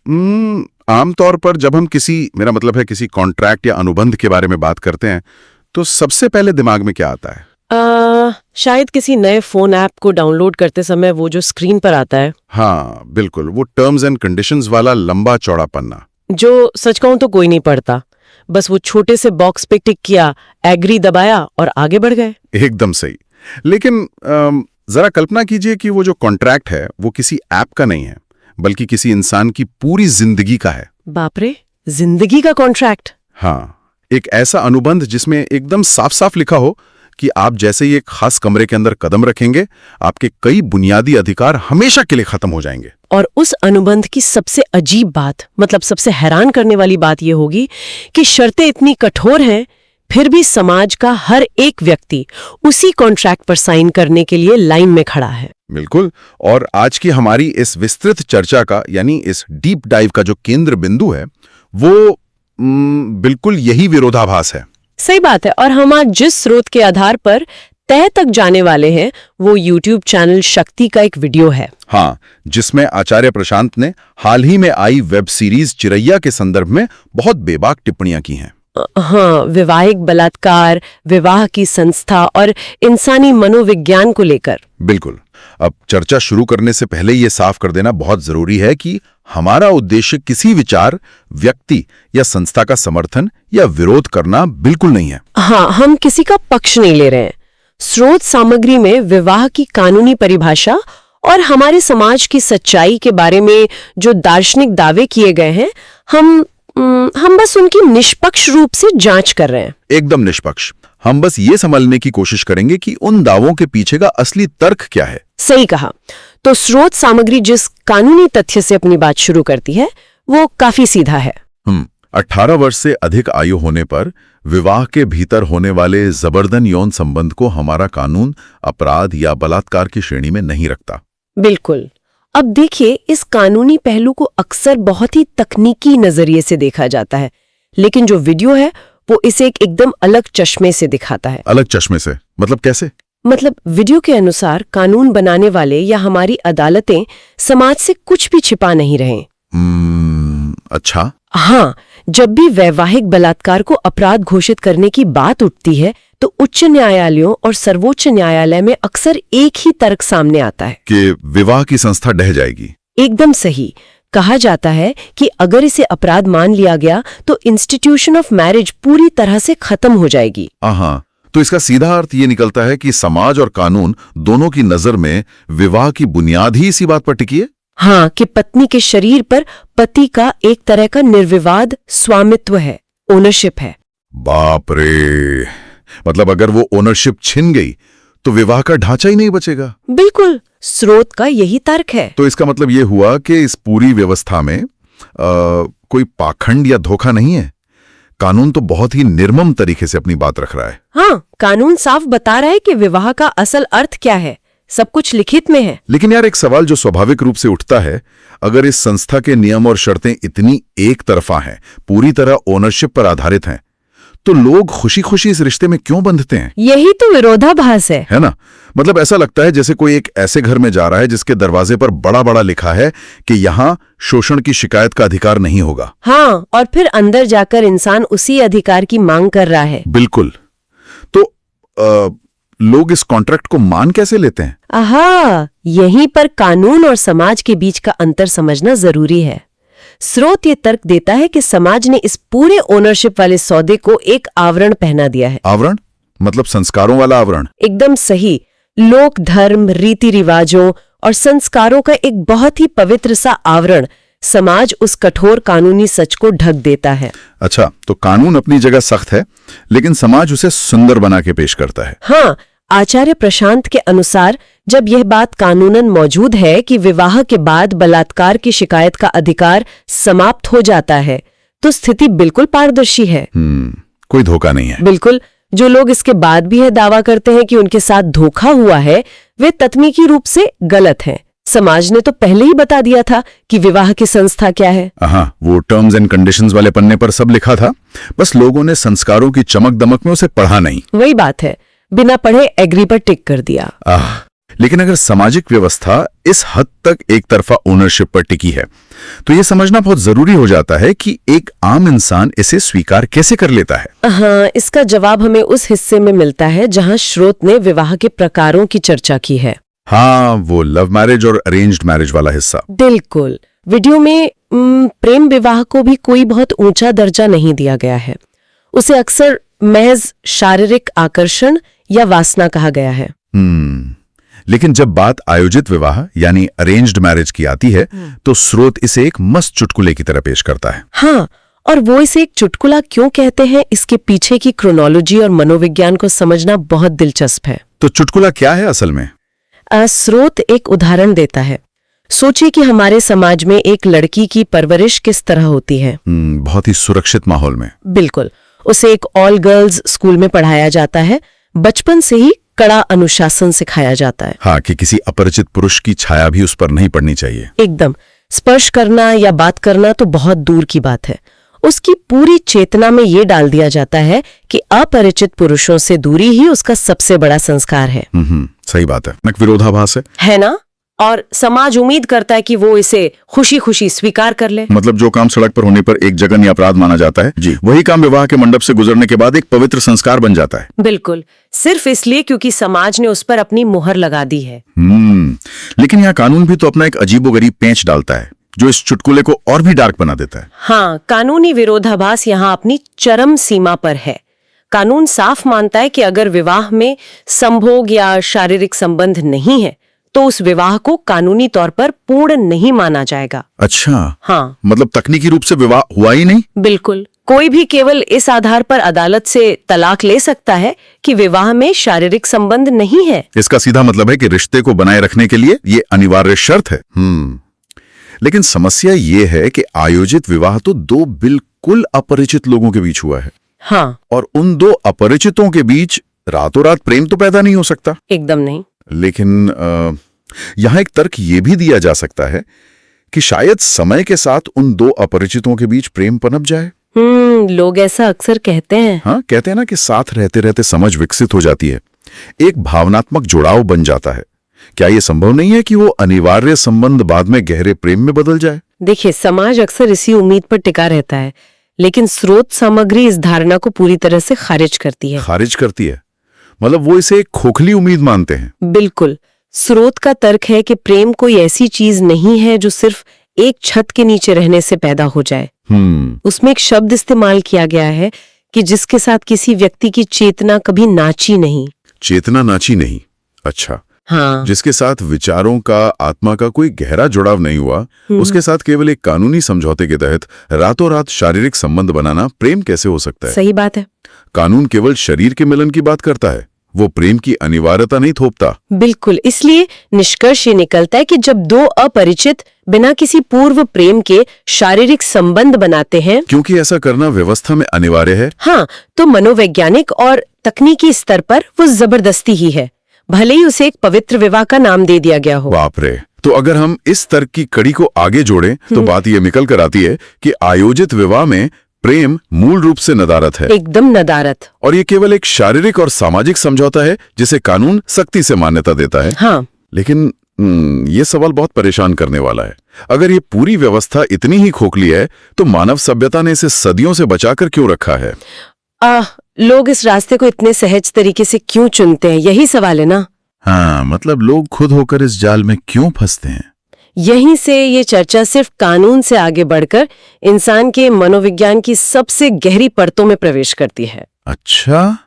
आमतौर पर जब हम मेरा मतलब है किसी कॉन्ट्रैक्ट या अनुबंध के बारे में बात करते हैं तो सबसे पहले दिमाग में क्या आता है? शायद किसी नए फोन ऐप को डाउनलोड करते समय वो जो स्क्रीन पर आता है। हाँ बिल्कुल, वो टर्म्स एंड कंडीशंस वाला लंबा चौड़ा पन्ना, जो सच कहूं तो कोई नहीं पढ़ता, बस वो छोटे से बॉक्स पे टिक किया, एग्री दबाया और आगे बढ़ गए। एकदम सही। लेकिन जरा कल्पना कीजिए कि वो जो कॉन्ट्रैक्ट है वो किसी ऐप का नहीं है, बल्कि किसी इंसान की पूरी जिंदगी का है। बाप रे, जिंदगी का कॉन्ट्रैक्ट? हाँ, एक ऐसा अनुबंध जिसमें एकदम साफ साफ लिखा हो कि आप जैसे ही एक खास कमरे के अंदर कदम रखेंगे, आपके कई बुनियादी अधिकार हमेशा के लिए खत्म हो जाएंगे। और उस अनुबंध की सबसे अजीब बात, मतलब सबसे हैरान करने वाली बात यह होगी कि शर्तें इतनी कठोर हैं, फिर भी समाज का हर एक व्यक्ति उसी कॉन्ट्रैक्ट पर साइन करने के लिए लाइन में खड़ा है। बिल्कुल, और आज की हमारी इस विस्तृत चर्चा का, यानी इस डीप डाइव का जो केंद्र बिंदु है, वो बिल्कुल यही विरोधाभास है। सही बात है। और हम आज जिस स्रोत के आधार पर तह तक जाने वाले हैं वो YouTube चैनल शक्ति का एक वीडियो है। हाँ, जिसमें आचार्य प्रशांत ने हाल ही में आई वेब सीरीज चिरैया के संदर्भ में बहुत बेबाक टिप्पणियां की हैं। हाँ, वैवाहिक बलात्कार, विवाह की संस्था और इंसानी मनोविज्ञान को लेकर। बिल्कुल। अब चर्चा शुरू करने से पहले ये साफ कर देना बहुत जरूरी है कि हमारा उद्देश्य किसी विचार, व्यक्ति या संस्था का समर्थन या विरोध करना बिल्कुल नहीं है। हाँ, हम किसी का पक्ष नहीं ले रहे हैं। स्रोत सामग्री में विवाह की कानूनी परिभाषा और हमारे समाज की सच्चाई के बारे में जो दार्शनिक दावे किए गए हैं, हम बस उनकी निष्पक्ष रूप से जांच कर रहे हैं। एकदम निष्पक्ष। हम बस ये समझने की कोशिश करेंगे कि उन दावों के पीछे का असली तर्क क्या है। सही कहा। तो स्रोत सामग्री जिस कानूनी तथ्य से अपनी बात शुरू करती है वो काफी सीधा है। 18 वर्ष से अधिक आयु होने पर विवाह के भीतर होने वाले जबरदन यौन संबंध को हमारा कानून अपराध या बलात्कार की श्रेणी में नहीं रखता। बिल्कुल। अब देखिए, इस कानूनी पहलू को अक्सर बहुत ही तकनीकी नजरिए से देखा जाता है, लेकिन जो वीडियो है वो इसे एक एकदम अलग चश्मे से दिखाता है। अलग चश्मे से मतलब कैसे? मतलब वीडियो के अनुसार कानून बनाने वाले या हमारी अदालतें समाज से कुछ भी छिपा नहीं रहे। अच्छा। हाँ, जब भी वैवाहिक बलात्कार को अपराध घोषित करने की बात उठती है तो उच्च न्यायालयों और सर्वोच्च न्यायालय में अक्सर एक ही तर्क सामने आता है कि विवाह की संस्था ढह जाएगी। एकदम सही। कहा जाता है कि अगर इसे अपराध मान लिया गया तो इंस्टीट्यूशन ऑफ मैरिज पूरी तरह से खत्म हो जाएगी। हाँ, तो इसका सीधा अर्थ ये निकलता है कि समाज और कानून दोनों की नजर में विवाह की बुनियाद ही इसी बात पर टिकी है। हाँ, कि पत्नी के शरीर पर पति का एक तरह का निर्विवाद स्वामित्व है, ओनरशिप है। बाप रे, मतलब अगर वो ओनरशिप छिन गई तो विवाह का ढांचा ही नहीं बचेगा। बिल्कुल, स्रोत का यही तर्क है। तो इसका मतलब ये हुआ कि इस पूरी व्यवस्था में कोई पाखंड या धोखा नहीं है। कानून तो बहुत ही निर्मम तरीके से अपनी बात रख रहा है। हाँ, कानून साफ बता रहा है कि विवाह का असल अर्थ क्या है, सब कुछ लिखित में है। लेकिन यार, एक सवाल जो स्वाभाविक रूप से उठता है, अगर इस संस्था के नियम और शर्तें इतनी एक तरफा हैं, पूरी तरह ओनरशिप पर आधारित हैं, तो लोग खुशी खुशी इस रिश्ते में क्यों बंधते हैं? यही तो विरोधाभास है ना? मतलब ऐसा लगता है जैसे कोई एक ऐसे घर में जा रहा है जिसके दरवाजे पर बड़ा बड़ा लिखा है कि यहाँ शोषण की शिकायत का अधिकार नहीं होगा। हाँ, और फिर अंदर जाकर इंसान उसी अधिकार की मांग कर रहा है। बिल्कुल। तो लोग इस कॉन्ट्रैक्ट को मान कैसे लेते हैं? आहा, यहीं पर कानून और समाज के बीच का अंतर समझना जरूरी है। स्रोत ये तर्क देता है कि समाज ने इस पूरे ओनरशिप वाले सौदे को एक आवरण पहना दिया है। आवरण मतलब संस्कारों वाला आवरण? एकदम सही। लोक धर्म, रीति रिवाजों और संस्कारों का एक बहुत ही पवित्र सा आवरण समाज उस कठोर कानूनी सच को ढक देता है। अच्छा, तो कानून अपनी जगह सख्त है, लेकिन समाज उसे सुंदर बना के पेश करता है। हाँ, आचार्य प्रशांत के अनुसार जब यह बात कानूनन मौजूद है कि विवाह के बाद बलात्कार की शिकायत का अधिकार समाप्त हो जाता है, तो स्थिति बिल्कुल पारदर्शी है। कोई धोखा नहीं है। बिल्कुल। जो लोग इसके बाद भी यह दावा करते हैं कि उनके साथ धोखा हुआ है, वे तकनीकी रूप से गलत हैं। समाज ने तो पहले ही बता दिया था कि विवाह की संस्था क्या है। हाँ, वो टर्म्स एंड कंडीशंस वाले पन्ने पर सब लिखा था, बस लोगों ने संस्कारों की चमक दमक में उसे पढ़ा नहीं। वही बात है, बिना पढ़े एग्री पर टिक कर दिया। लेकिन अगर सामाजिक व्यवस्था इस हद तक एक तरफा ओनरशिप पर टिकी है तो यह समझना बहुत जरूरी हो जाता है कि एक आम इंसान इसे स्वीकार कैसे कर लेता है। हाँ, इसका जवाब हमें उस हिस्से में मिलता है जहाँ स्रोत ने विवाह के प्रकारों की चर्चा की है। हाँ, वो लव मैरिज और अरेंज्ड मैरिज वाला हिस्सा। बिल्कुल। वीडियो में प्रेम विवाह को भी कोई बहुत ऊंचा दर्जा नहीं दिया गया है। उसे अक्सर महज शारीरिक आकर्षण या वासना कहा गया है। लेकिन जब बात आयोजित विवाह यानी अरेंज्ड मैरिज की आती है तो स्रोत इसे एक मस्त चुटकुले की तरह पेश करता है। हाँ, और वो इसे एक चुटकुला क्यों कहते हैं, इसके पीछे की क्रोनोलॉजी और मनोविज्ञान को समझना बहुत दिलचस्प है। तो चुटकुला क्या है असल में? स्रोत एक उदाहरण देता है। सोचिए कि हमारे समाज में एक लड़की की परवरिश किस तरह होती है। बहुत ही सुरक्षित माहौल में। बिल्कुल। उसे एक ऑल गर्ल्स स्कूल में पढ़ाया जाता है। बचपन से ही कड़ा अनुशासन सिखाया जाता है। हाँ, कि किसी अपरिचित पुरुष की छाया भी उस पर नहीं पड़नी चाहिए। एकदम। स्पर्श करना या बात करना तो बहुत दूर की बात है। उसकी पूरी चेतना में ये डाल दिया जाता है कि अपरिचित पुरुषों से दूरी ही उसका सबसे बड़ा संस्कार है। सही बात है। नक विरोधाभास है ना? और समाज उम्मीद करता है कि वो इसे खुशी खुशी स्वीकार कर ले। मतलब जो काम सड़क पर होने पर एक जघन्य अपराध माना जाता है जी, वही काम विवाह के मंडप से गुजरने के बाद एक पवित्र संस्कार बन जाता है। बिल्कुल, सिर्फ इसलिए क्योंकि समाज ने उस पर अपनी मुहर लगा दी है। लेकिन यहाँ कानून भी तो अपना एक अजीबोगरीब पेंच डालता है जो इस चुटकुले को और भी डार्क बना देता है। हाँ, कानूनी विरोधाभास यहाँ अपनी चरम सीमा पर है। कानून साफ मानता है कि अगर विवाह में संभोग या शारीरिक संबंध नहीं है तो उस विवाह को कानूनी तौर पर पूर्ण नहीं माना जाएगा। अच्छा। हाँ, मतलब तकनीकी रूप से विवाह हुआ ही नहीं। बिल्कुल। कोई भी केवल इस आधार पर अदालत से तलाक ले सकता है कि विवाह में शारीरिक संबंध नहीं है। इसका सीधा मतलब है कि रिश्ते को बनाए रखने के लिए ये अनिवार्य शर्त है। लेकिन समस्या ये है कि आयोजित विवाह तो दो बिल्कुल अपरिचित लोगों के बीच हुआ है। हाँ, और उन दो अपरिचितों के बीच रातों रात प्रेम तो पैदा नहीं हो सकता। एकदम नहीं। लेकिन यहाँ एक तर्क ये भी दिया जा सकता है कि शायद समय के साथ उन दो अपरिचितों के बीच प्रेम पनप जाए। लोग ऐसा अक्सर कहते हैं। हाँ, कहते हैं ना कि साथ रहते रहते समझ विकसित हो जाती है, एक भावनात्मक जुड़ाव बन जाता है। क्या ये संभव नहीं है कि वो अनिवार्य संबंध बाद में गहरे प्रेम में बदल जाए? देखिए, समाज अक्सर इसी उम्मीद पर टिका रहता है, लेकिन स्रोत सामग्री इस धारणा को पूरी तरह से खारिज करती है। खारिज करती है? मतलब वो इसे एक खोखली उम्मीद मानते हैं। बिल्कुल। स्रोत का तर्क है कि प्रेम कोई ऐसी चीज नहीं है जो सिर्फ एक छत के नीचे रहने से पैदा हो जाए। उसमें एक शब्द इस्तेमाल किया गया है कि जिसके साथ किसी व्यक्ति की चेतना कभी नाची नहीं। चेतना नाची नहीं? अच्छा। हाँ, जिसके साथ विचारों का, आत्मा का कोई गहरा जुड़ाव नहीं हुआ, उसके साथ केवल एक कानूनी समझौते के तहत रातों रात शारीरिक संबंध बनाना प्रेम कैसे हो सकता है? सही बात है। कानून केवल शरीर के मिलन की बात करता है, वो प्रेम की अनिवार्यता नहीं थोपता। बिल्कुल। इसलिए निष्कर्ष ये निकलता है कि जब दो अपरिचित बिना किसी पूर्व प्रेम के शारीरिक संबंध बनाते हैं, क्योंकि ऐसा करना व्यवस्था में अनिवार्य है, हाँ, तो मनोवैज्ञानिक और तकनीकी स्तर पर वो जबरदस्ती ही है, भले ही उसे एक पवित्र विवाह का नाम दे दिया गया हो। बाप रे। तो अगर हम इस तर्क की कड़ी को आगे जोड़ें तो बात ये निकल कर आती है कि आयोजित विवाह में प्रेम मूल रूप से नदारत है। एकदम नदारत। और ये केवल एक शारीरिक और सामाजिक समझौता है जिसे कानून सख्ती से मान्यता देता है। हाँ, लेकिन ये सवाल बहुत परेशान करने वाला है। अगर ये पूरी व्यवस्था इतनी ही खोखली है तो मानव सभ्यता ने इसे सदियों से बचाकर क्यों रखा है? लोग इस रास्ते को इतने सहज तरीके से क्यों चुनते हैं, यही सवाल है ना। हाँ, मतलब लोग खुद होकर इस जाल में क्यों फंसते हैं? यहीं से ये चर्चा सिर्फ कानून से आगे बढ़कर इंसान के मनोविज्ञान की सबसे गहरी परतों में प्रवेश करती है। अच्छा,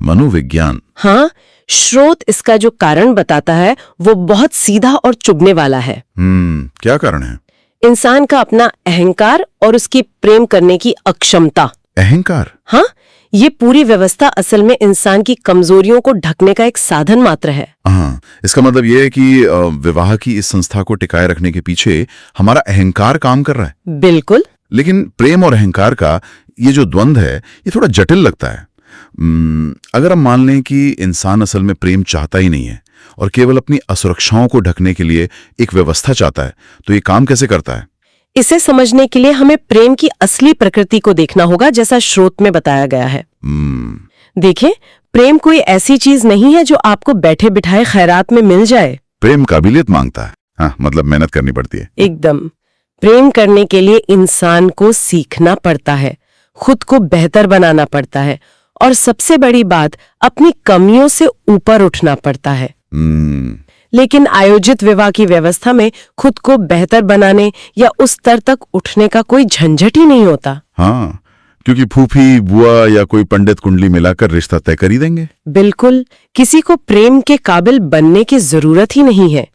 मनोविज्ञान। हाँ, स्रोत इसका जो कारण बताता है वो बहुत सीधा और चुभने वाला है। क्या कारण है? इंसान का अपना अहंकार और उसकी प्रेम करने की अक्षमता। अहंकार? हाँ, ये पूरी व्यवस्था असल में इंसान की कमजोरियों को ढकने का एक साधन मात्र है। हाँ, इसका मतलब ये है कि विवाह की इस संस्था को टिकाए रखने के पीछे हमारा अहंकार काम कर रहा है। बिल्कुल। लेकिन प्रेम और अहंकार का ये जो द्वंद्व है ये थोड़ा जटिल लगता है। अगर हम मान लें कि इंसान असल में प्रेम चाहता ही नहीं है और केवल अपनी असुरक्षाओं को ढकने के लिए एक व्यवस्था चाहता है, तो ये काम कैसे करता है? इसे समझने के लिए हमें प्रेम की असली प्रकृति को देखना होगा, जैसा स्रोत में बताया गया है। देखिए, प्रेम कोई ऐसी चीज नहीं है जो आपको बैठे बिठाए खैरात में मिल जाए। प्रेम काबिलियत मांगता है। हाँ, मतलब मेहनत करनी पड़ती है। एकदम। प्रेम करने के लिए इंसान को सीखना पड़ता है, खुद को बेहतर बनाना पड़ता है और सबसे बड़ी बात, अपनी कमियों से ऊपर उठना पड़ता है। लेकिन आयोजित विवाह की व्यवस्था में खुद को बेहतर बनाने या उस स्तर तक उठने का कोई झंझट ही नहीं होता। हाँ, क्योंकि फूफी, बुआ या कोई पंडित कुंडली मिलाकर रिश्ता तय कर ही देंगे। बिल्कुल, किसी को प्रेम के काबिल बनने की जरूरत ही नहीं है।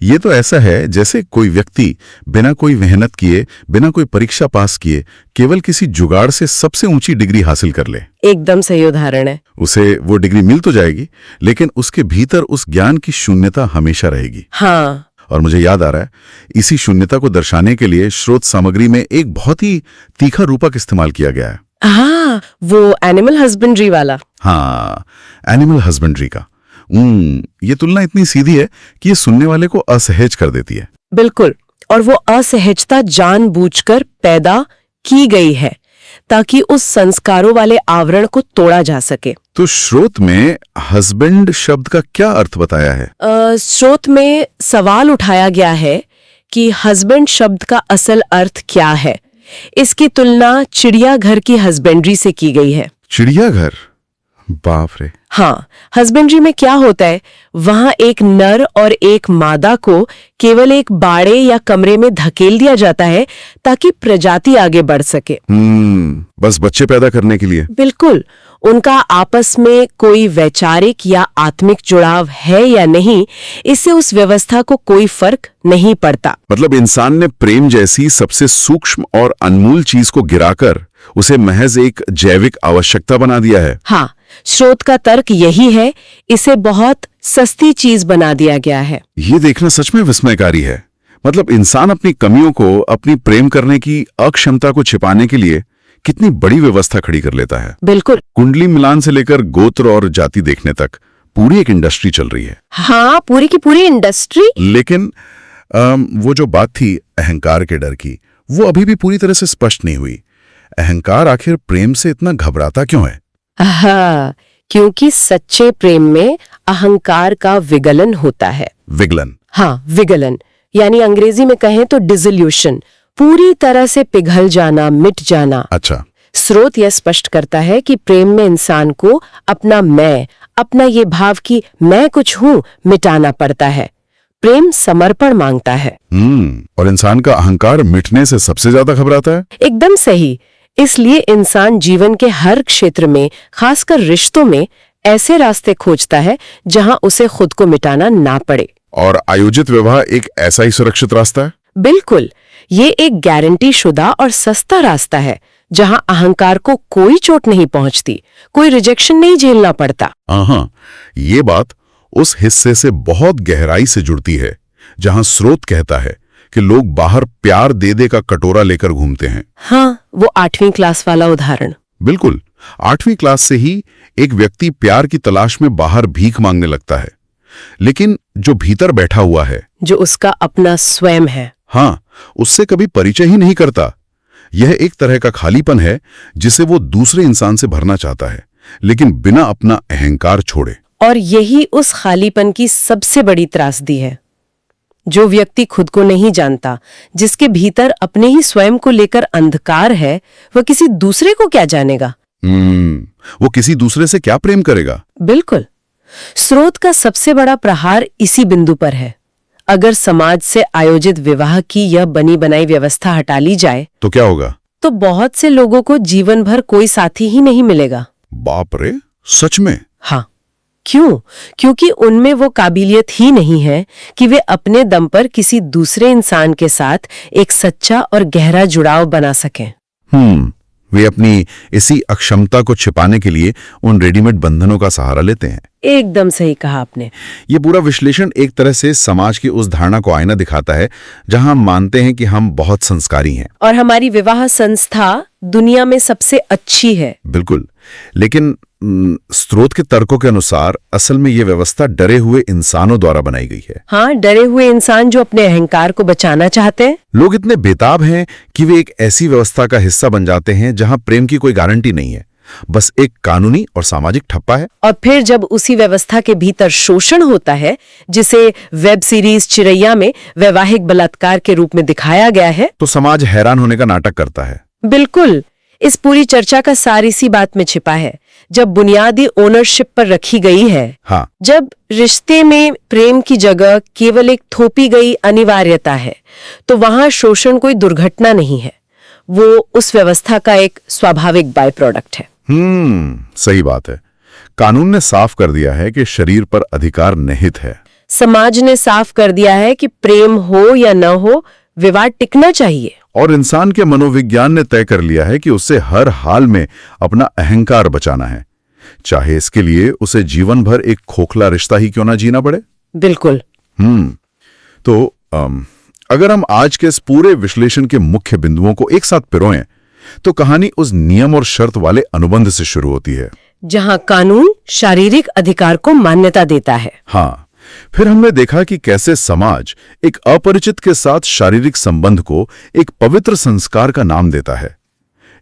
ये तो ऐसा है जैसे कोई व्यक्ति बिना कोई मेहनत किए, बिना कोई परीक्षा पास किए, केवल किसी जुगाड़ से सबसे ऊंची डिग्री हासिल कर ले। एकदम सही उदाहरण है। उसे वो डिग्री मिल तो जाएगी, लेकिन उसके भीतर उस ज्ञान की शून्यता हमेशा रहेगी। हाँ। और मुझे याद आ रहा है, इसी शून्यता को दर्शाने के लिए स्रोत सामग्री में एक बहुत ही तीखा रूपक इस्तेमाल किया गया है। हाँ, वो एनिमल हस्बेंड्री वाला। हाँ, एनिमल हस्बेंड्री का। ये तुलना इतनी सीधी है कि ये सुनने वाले को असहज कर देती है। बिल्कुल, और वो असहजता जानबूझकर पैदा की गई है ताकि उस संस्कारों वाले आवरण को तोड़ा जा सके। तो स्रोत में हस्बैंड शब्द का क्या अर्थ बताया है? स्रोत में सवाल उठाया गया है कि हस्बैंड शब्द का असल अर्थ क्या है। इसकी तुलना चिड़ियाघर की हस्बेंड्री से की गई है। चिड़ियाघर? बाप रे। हाँ, हस्बेंड्री में क्या होता है, वहां एक नर और एक मादा को केवल एक बाड़े या कमरे में धकेल दिया जाता है ताकि प्रजाति आगे बढ़ सके। बस बच्चे पैदा करने के लिए। बिल्कुल, उनका आपस में कोई वैचारिक या आत्मिक जुड़ाव है या नहीं, इससे उस व्यवस्था को कोई फर्क नहीं पड़ता। मतलब इंसान ने प्रेम जैसी सबसे सूक्ष्म और अनमोल चीज को गिराकर उसे महज एक जैविक आवश्यकता बना दिया है। हाँ, स्रोत का तर्क यही है, इसे बहुत सस्ती चीज बना दिया गया है। ये देखना सच में विस्मयकारी है। मतलब इंसान अपनी कमियों को, अपनी प्रेम करने की अक्षमता को छिपाने के लिए कितनी बड़ी व्यवस्था खड़ी कर लेता है। बिल्कुल। कुंडली मिलान से लेकर गोत्र और जाति देखने तक पूरी एक इंडस्ट्री चल रही है। हाँ, पूरी की पूरी इंडस्ट्री। लेकिन वो जो बात थी अहंकार के डर की, वो अभी भी पूरी तरह से स्पष्ट नहीं हुई। अहंकार आखिर प्रेम से इतना घबराता क्यों है? हाँ, क्योंकि सच्चे प्रेम में अहंकार का विगलन होता है। विगलन? हाँ, विगलन, यानी अंग्रेजी में कहें तो डिसोल्यूशन, पूरी तरह से पिघल जाना, मिट जाना। अच्छा। स्रोत यह स्पष्ट करता है कि प्रेम में इंसान को अपना मैं, अपना ये भाव कि मैं कुछ हूं, मिटाना पड़ता है। प्रेम समर्पण मांगता है। और इंसान का अहंकार मिटने से सबसे ज्यादा घबराता है। एकदम सही। इसलिए इंसान जीवन के हर क्षेत्र में, खासकर रिश्तों में, ऐसे रास्ते खोजता है जहां उसे खुद को मिटाना ना पड़े। और आयोजित विवाह एक ऐसा ही सुरक्षित रास्ता है? बिल्कुल, ये एक गारंटी शुदा और सस्ता रास्ता है जहां अहंकार को कोई चोट नहीं पहुंचती, कोई रिजेक्शन नहीं झेलना पड़ता। हाँ, ये बात उस हिस्से से बहुत गहराई से जुड़ती है जहां स्रोत कहता है कि लोग बाहर प्यार दे का कटोरा लेकर घूमते हैं। हाँ, वो 8वीं क्लास वाला उदाहरण। बिल्कुल, 8वीं क्लास से ही एक व्यक्ति प्यार की तलाश में बाहर भीख मांगने लगता है, लेकिन जो भीतर बैठा हुआ है, जो उसका अपना स्वयं है, हाँ, उससे कभी परिचय ही नहीं करता। यह एक तरह का खालीपन है जिसे वो दूसरे इंसान से भरना चाहता है, लेकिन बिना अपना अहंकार छोड़े। और यही उस खालीपन की सबसे बड़ी त्रासदी है। जो व्यक्ति खुद को नहीं जानता, जिसके भीतर अपने ही स्वयं को लेकर अंधकार है, वह किसी दूसरे को क्या जानेगा? वो किसी दूसरे से क्या प्रेम करेगा? बिल्कुल। स्रोत का सबसे बड़ा प्रहार इसी बिंदु पर है। अगर समाज से आयोजित विवाह की यह बनी बनाई व्यवस्था हटा ली जाए तो क्या होगा? तो बहुत से लोगों को जीवन भर कोई साथी ही नहीं मिलेगा। बाप रे, सच में? हाँ। क्यों? क्योंकि उनमें वो काबिलियत ही नहीं है कि वे अपने दम पर किसी दूसरे इंसान के साथ एक सच्चा और गहरा जुड़ाव बना सकें। वे अपनी इसी अक्षमता को छिपाने के लिए उन रेडीमेड बंधनों का सहारा लेते हैं। एकदम सही कहा आपने। ये पूरा विश्लेषण एक तरह से समाज की उस धारणा को आईना दिखाता है जहां हम मानते हैं कि हम बहुत संस्कारी हैं और हमारी विवाह संस्था दुनिया में सबसे अच्छी है। बिल्कुल, लेकिन स्रोत के तर्कों के अनुसार असल में ये व्यवस्था डरे हुए इंसानों द्वारा बनाई गई है। हाँ, डरे हुए इंसान जो अपने अहंकार को बचाना चाहते हैं। लोग इतने बेताब हैं कि वे एक ऐसी व्यवस्था का हिस्सा बन जाते हैं जहां प्रेम की कोई गारंटी नहीं है, बस एक कानूनी और सामाजिक ठप्पा है। और फिर जब उसी व्यवस्था के भीतर शोषण होता है, जिसे वेब सीरीज चिरैया में वैवाहिक बलात्कार के रूप में दिखाया गया है, तो समाज हैरान होने का नाटक करता है। बिल्कुल। इस पूरी चर्चा का सार इसी बात में छिपा है, जब बुनियादी ओनरशिप पर रखी गई है। हाँ, जब रिश्ते में प्रेम की जगह केवल एक थोपी गई अनिवार्यता है, तो वहां शोषण कोई दुर्घटना नहीं है, वो उस व्यवस्था का एक स्वाभाविक बाय प्रोडक्ट है। सही बात है। कानून ने साफ कर दिया है कि शरीर पर अधिकार निहित है। समाज ने साफ कर दिया है कि प्रेम हो या न हो, विवाह टिकना चाहिए। और इंसान के मनोविज्ञान ने तय कर लिया है कि उसे हर हाल में अपना अहंकार बचाना है, चाहे इसके लिए उसे जीवन भर एक खोखला रिश्ता ही क्यों ना जीना पड़े। बिल्कुल। तो अगर हम आज के इस पूरे विश्लेषण के मुख्य बिंदुओं को एक साथ पिरोएं, तो कहानी उस नियम और शर्त वाले अनुबंध से शुरू होती है, जहां कानून शारीरिक अधिकार को मान्यता देता है। हाँ, फिर हमने देखा कि कैसे समाज एक अपरिचित के साथ शारीरिक संबंध को एक पवित्र संस्कार का नाम देता है,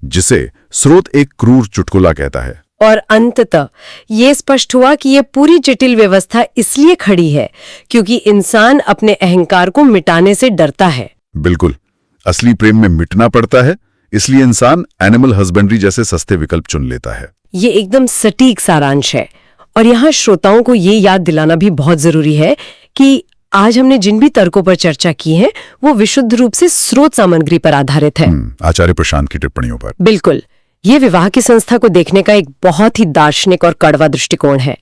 जिसे स्रोत एक क्रूर चुटकुला कहता है। और अंततः ये स्पष्ट हुआ कि ये पूरी जटिल व्यवस्था इसलिए खड़ी है क्योंकि इंसान अपने अहंकार को मिटाने से डरता है। बिल्कुल, असली प्रेम में मिटना पड़ता है, इसलिए इंसान एनिमल हस्बेंड्री जैसे सस्ते विकल्प चुन लेता है। ये एकदम सटीक सारांश है। और यहाँ श्रोताओं को ये याद दिलाना भी बहुत जरूरी है कि आज हमने जिन भी तर्कों पर चर्चा की है, वो विशुद्ध रूप से स्रोत सामग्री पर आधारित है। आचार्य प्रशांत की टिप्पणियों पर। बिल्कुल। ये विवाह की संस्था को देखने का एक बहुत ही दार्शनिक और कड़वा दृष्टिकोण है।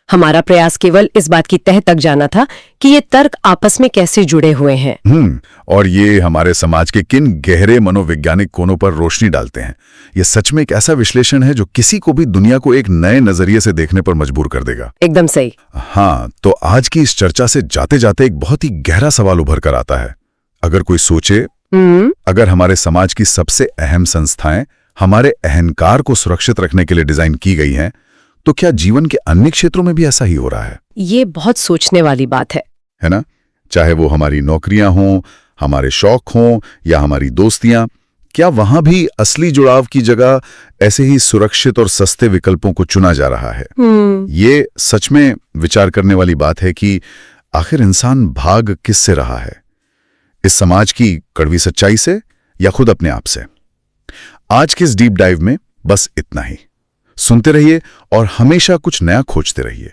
हमारा प्रयास केवल इस बात की तह तक जाना था कि ये तर्क आपस में कैसे जुड़े हुए हैं। और ये हमारे समाज के किन गहरे मनोवैज्ञानिक कोनों पर रोशनी डालते हैं। ये सच में एक ऐसा विश्लेषण है जो किसी को भी दुनिया को एक नए नजरिए से देखने पर मजबूर कर देगा। एकदम सही। हाँ, तो आज की इस चर्चा से जाते जाते एक बहुत ही गहरा सवाल उभर कर आता है। अगर कोई सोचे, अगर हमारे समाज की सबसे अहम संस्थाएं हमारे अहंकार को सुरक्षित रखने के लिए डिजाइन की गई हैं, तो क्या जीवन के अन्य क्षेत्रों में भी ऐसा ही हो रहा है? ये बहुत सोचने वाली बात है ना? चाहे वो हमारी नौकरियां हों, हमारे शौक हों या हमारी दोस्तियां, क्या वहां भी असली जुड़ाव की जगह ऐसे ही सुरक्षित और सस्ते विकल्पों को चुना जा रहा है? ये सच में विचार करने वाली बात है कि आखिर इंसान भाग किससे रहा है, इस समाज की कड़वी सच्चाई से या खुद अपने आप से? आज के इस डीप डाइव में बस इतना ही। सुनते रहिए और हमेशा कुछ नया खोजते रहिए।